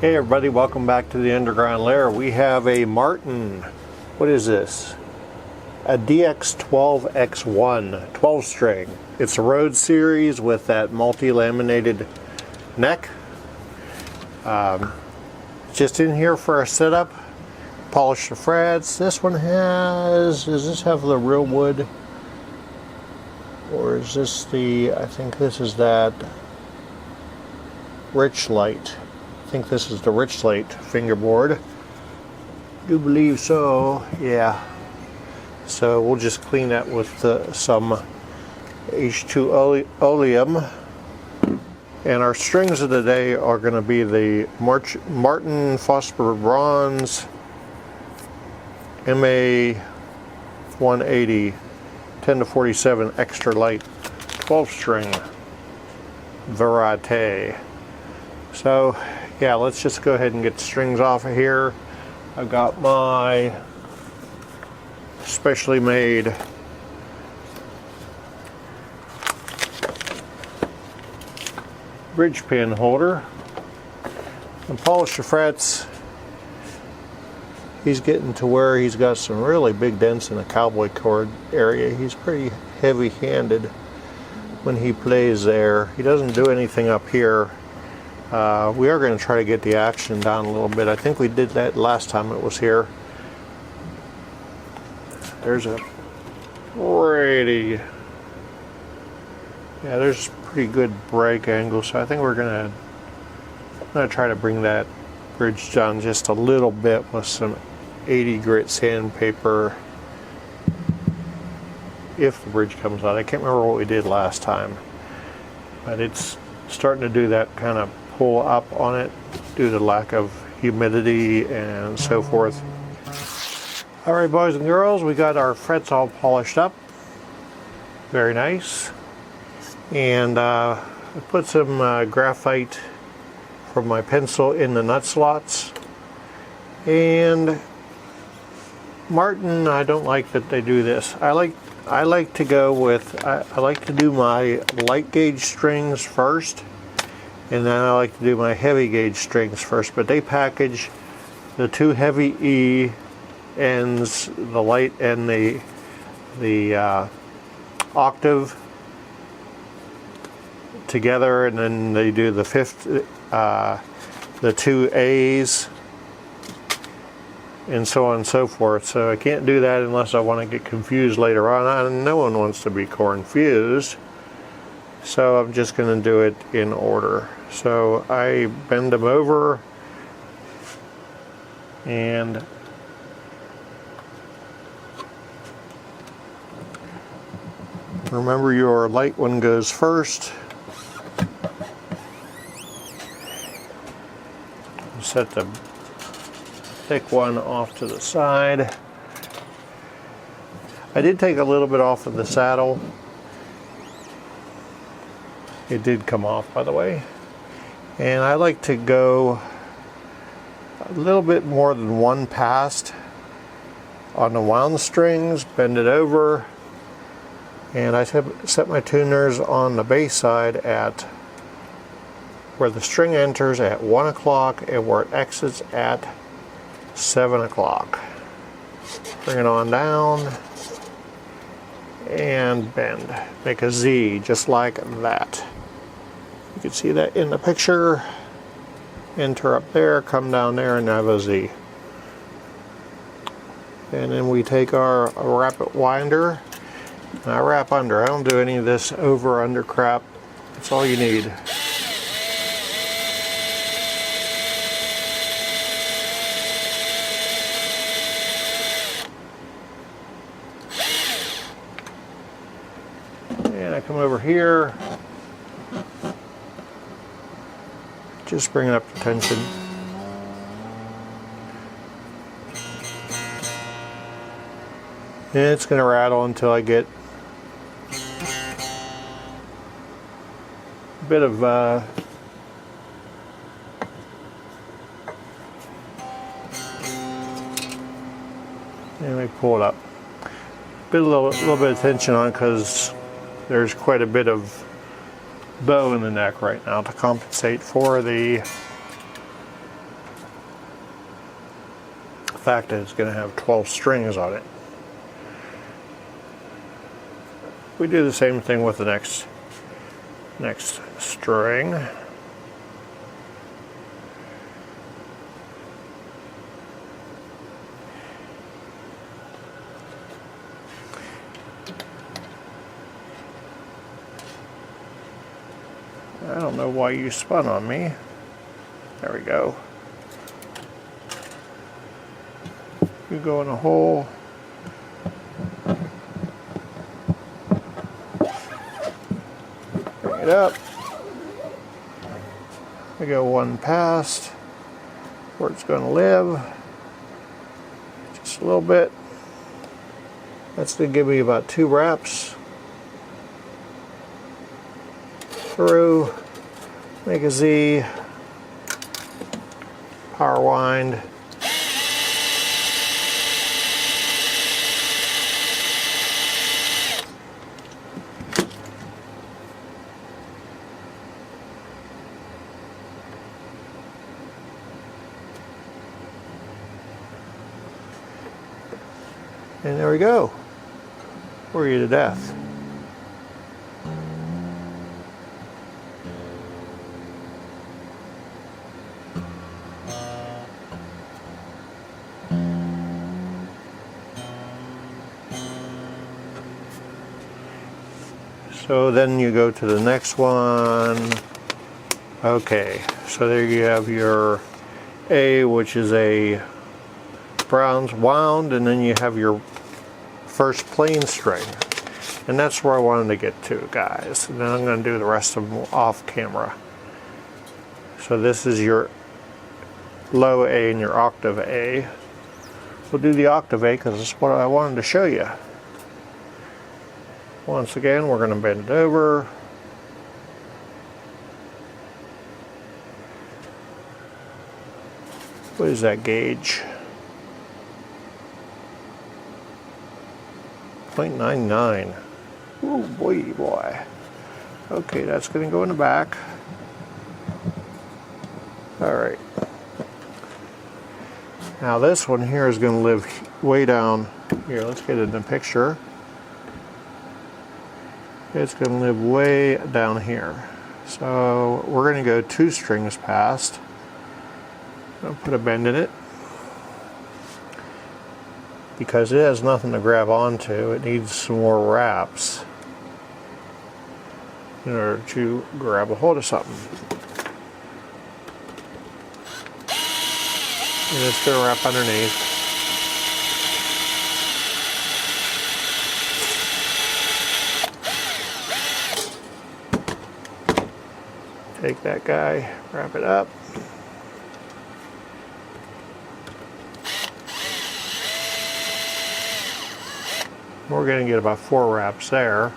Hey everybody, welcome back to the Underground Lair. We have a Martin, what is this? A DX12X1 12 string. It's a Rhodes series with that multi-laminated neck. Just in here for our setup. Polish the frets. This one has, does this have the real wood? Or is this the, I think this is that Richlite. I think this is the Richlite fingerboard. Do believe so, yeah. So we'll just clean that with some H2 oleum. And our strings of the day are going to be the Martin Phosphor Bronze MA 180 10-47 extra light 12 string variety. So yeah, let's just go ahead and get the strings off of here. I've got my specially made bridge pin holder. And polish the frets. He's getting to where he's got some really big dents in the cowboy cord area. He's pretty heavy-handed when he plays there. He doesn't do anything up here. We are going to try to get the action down a little bit. I think we did that last time it was here. There's a pretty, yeah, there's pretty good break angle. So I think we're going to try to bring that bridge down just a little bit with some 80 grit sandpaper. If the bridge comes out, I can't remember what we did last time, but it's starting to do that kind of pull up on it due to lack of humidity and so forth. All right, boys and girls, we got our frets all polished up. Very nice. And I put some graphite from my pencil in the nut slots. And Martin, I don't like that they do this. I like to go with, I like to do my light gauge strings first, and then I like to do my heavy gauge strings first, but they package the two heavy E ends, the light and the octave together, and then they do the fifth, the two A's, and so on and so forth. So I can't do that unless I want to get confused later on, and no one wants to be confused. So I'm just going to do it in order. So I bend them over, and remember your light one goes first. Set the thick one off to the side. I did take a little bit off of the saddle. It did come off, by the way. And I like to go a little bit more than one pass on the wound strings, bend it over, and I set my tuners on the bass side at where the string enters at 1 o'clock and where it exits at 7 o'clock. Bring it on down and bend. Make a Z just like that. You can see that in the picture. Enter up there, come down there, and have a Z. And then we take our wrap it winder. And I wrap under. I don't do any of this over under crap. That's all you need. And I come over here, just bringing up the tension. And it's going to rattle until I get a bit of and I pull it up. A little bit of tension on because there's quite a bit of bow in the neck right now to compensate for the fact that it's going to have 12 strings on it. We do the same thing with the next string. I don't know why you spun on me. There we go. You go in a hole. Bring it up. I go one past where it's going to live. Just a little bit. That's going to give me about 2 wraps. Through, make a Z, power wind. And there we go. Bore you to death. So then you go to the next one. Okay, so there you have your A, which is a bronze wound, and then you have your first plain string. And that's where I wanted to get to, guys. And then I'm going to do the rest of them off camera. So this is your low A and your octave A. We'll do the octave A because it's what I wanted to show you. Once again, we're going to bend it over. What is that gauge? 0.99. Oh boy. Okay, that's going to go in the back. Alright. Now this one here is going to live way down here. Let's get it in the picture. It's going to live way down here. So we're going to go 2 strings past. I'll put a bend in it. Because it has nothing to grab onto, it needs some more wraps in order to grab a hold of something. And it's going to wrap underneath. Take that guy, wrap it up. We're going to get about 4 wraps there.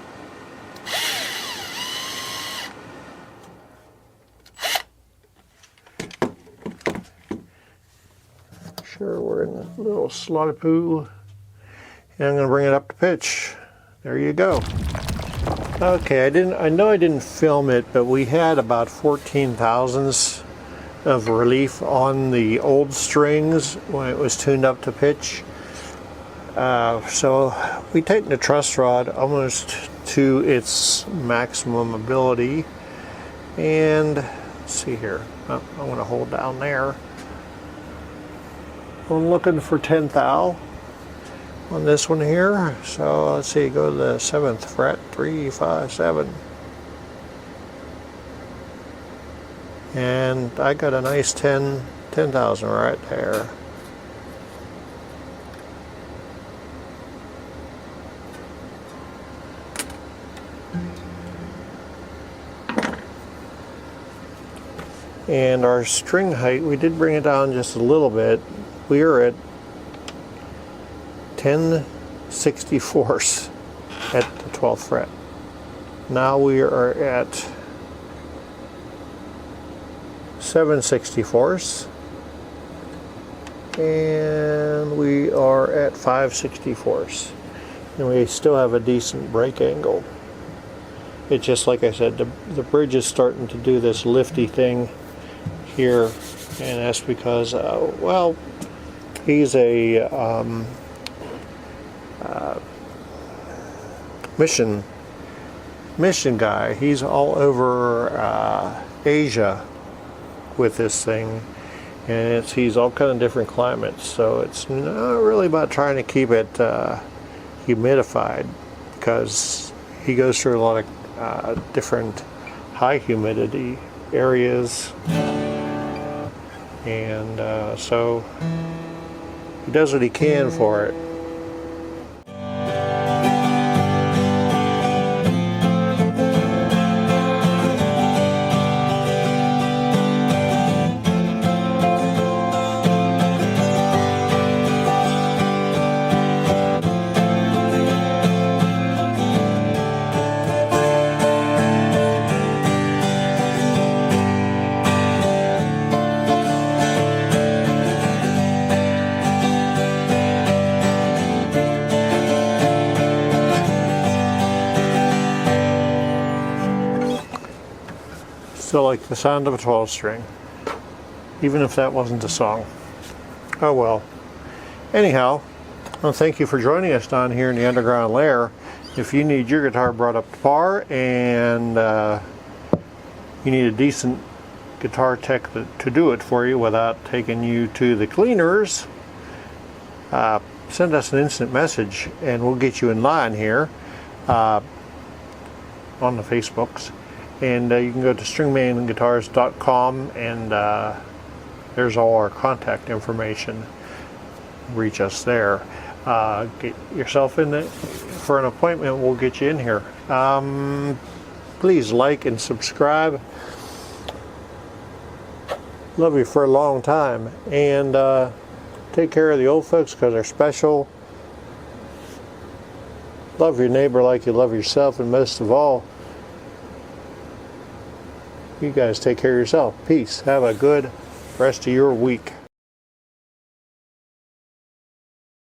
Sure, we're in a little slot of poo. And I'm going to bring it up to pitch. There you go. Okay, I know I didn't film it, but we had about 14 thousandths of relief on the old strings when it was tuned up to pitch. So we tightened the truss rod almost to its maximum ability. And let's see here. Oh, I want to hold down there. I'm looking for 10 thou on this one here. So let's see, go to the 7th fret, 3, 5, 7. And I got a nice 10,000 right there. And our string height, we did bring it down just a little bit. We are at 10/64 at the 12th fret. Now we are at 7/64, and we are at 5/64, and we still have a decent break angle. It's just like I said, the bridge is starting to do this lifty thing here, and that's because well, He's a mission guy. He's all over Asia with this thing, and he's all kind of different climates. So it's not really about trying to keep it humidified, because he goes through a lot of different high humidity areas, and so he does what he can for it. Still like the sound of a 12 string, even if that wasn't a song. Oh well. Anyhow, well, thank you for joining us down here in the underground lair. If you need your guitar brought up to par and you need a decent guitar tech to do it for you without taking you to the cleaners, send us an instant message and we'll get you in line here on the Facebooks. And you can go to stringmanguitars.com, and there's all our contact information. Reach us there. Get yourself in for an appointment. We'll get you in here. Please like and subscribe. Love you for a long time. And take care of the old folks, because they're special. Love your neighbor like you love yourself, and most of all, you guys take care of yourself. Peace. Have a good rest of your week.